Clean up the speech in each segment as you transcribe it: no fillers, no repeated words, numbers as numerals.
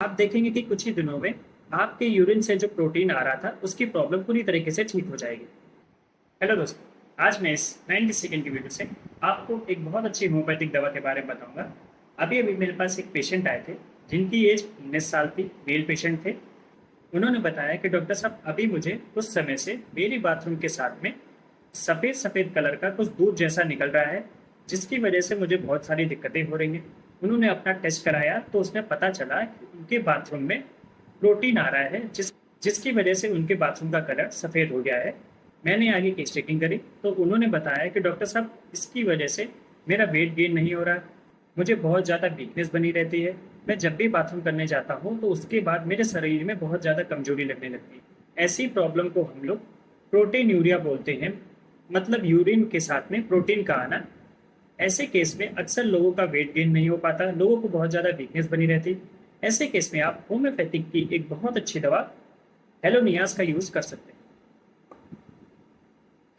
आप देखेंगे कि कुछ ही दिनों में आपके यूरिन से जो प्रोटीन आ रहा था उसकी प्रॉब्लम पूरी तरीके से ठीक हो जाएगी। हेलो दोस्तों, आज मैं इस 90 सेकंड की वीडियो से आपको एक बहुत अच्छी होम्योपैथिक दवा के बारे में बताऊंगा। अभी अभी मेरे पास एक पेशेंट आए थे जिनकी एज 19 साल थी, मेल पेशेंट थे। उन्होंने बताया कि डॉक्टर साहब, अभी मुझे कुछ समय से मेरी बाथरूम के साथ में सफ़ेद सफ़ेद कलर का कुछ दूध जैसा निकल रहा है, जिसकी वजह से मुझे बहुत सारी दिक्कतें हो रही हैं। उन्होंने अपना टेस्ट कराया तो उसमें पता चला कि उनके बाथरूम में प्रोटीन आ रहा है, जिसकी वजह से उनके बाथरूम का कलर सफ़ेद हो गया है। मैंने आगे की चेकिंग करी तो उन्होंने बताया कि डॉक्टर साहब, इसकी वजह से मेरा वेट गेन नहीं हो रहा है, मुझे बहुत ज़्यादा वीकनेस बनी रहती है। मैं जब भी बाथरूम करने जाता हूँ तो उसके बाद मेरे शरीर में बहुत ज़्यादा कमजोरी लगने लगती है। ऐसी प्रॉब्लम को हम लोग प्रोटीन यूरिया बोलते हैं, मतलब यूरिन के साथ में प्रोटीन का आना। ऐसे केस में अक्सर लोगों का वेट गेन नहीं हो पाता, लोगों को बहुत ज़्यादा वीकनेस बनी रहती। ऐसे केस में आप होम्योपैथिक की एक बहुत अच्छी दवा हेलोनियास का यूज़ कर सकते हैं।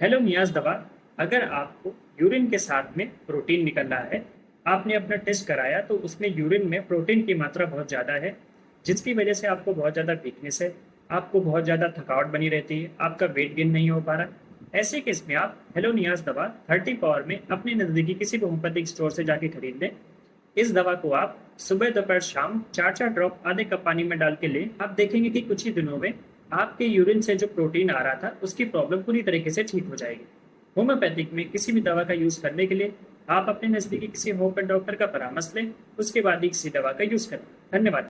हेलोनियास दवा, अगर आपको यूरिन के साथ में प्रोटीन निकल रहा है, आपने अपना टेस्ट कराया तो उसमें यूरिन में प्रोटीन की मात्रा बहुत ज़्यादा है, जिसकी वजह से आपको बहुत ज़्यादा वीकनेस है, आपको बहुत ज़्यादा थकावट बनी रहती है, आपका वेट गेन नहीं हो पा रहा। ऐसे केस में आप हेलोनियास दवा 30 पावर में अपने नज़दीकी किसी भी होम्योपैथिक स्टोर से जाके खरीद लें। इस दवा को आप सुबह दोपहर शाम 4-4 ड्रॉप आधे कप पानी में डाल के लें। आप देखेंगे कि कुछ ही दिनों में आपके यूरिन से जो प्रोटीन आ रहा था उसकी प्रॉब्लम पूरी तरीके से ठीक हो जाएगी। होम्योपैथिक में किसी भी दवा का यूज करने के लिए आप अपने नजदीकी किसी होम्योपैथ डॉक्टर का परामर्श लें, उसके बाद ही किसी दवा का यूज करें। धन्यवाद।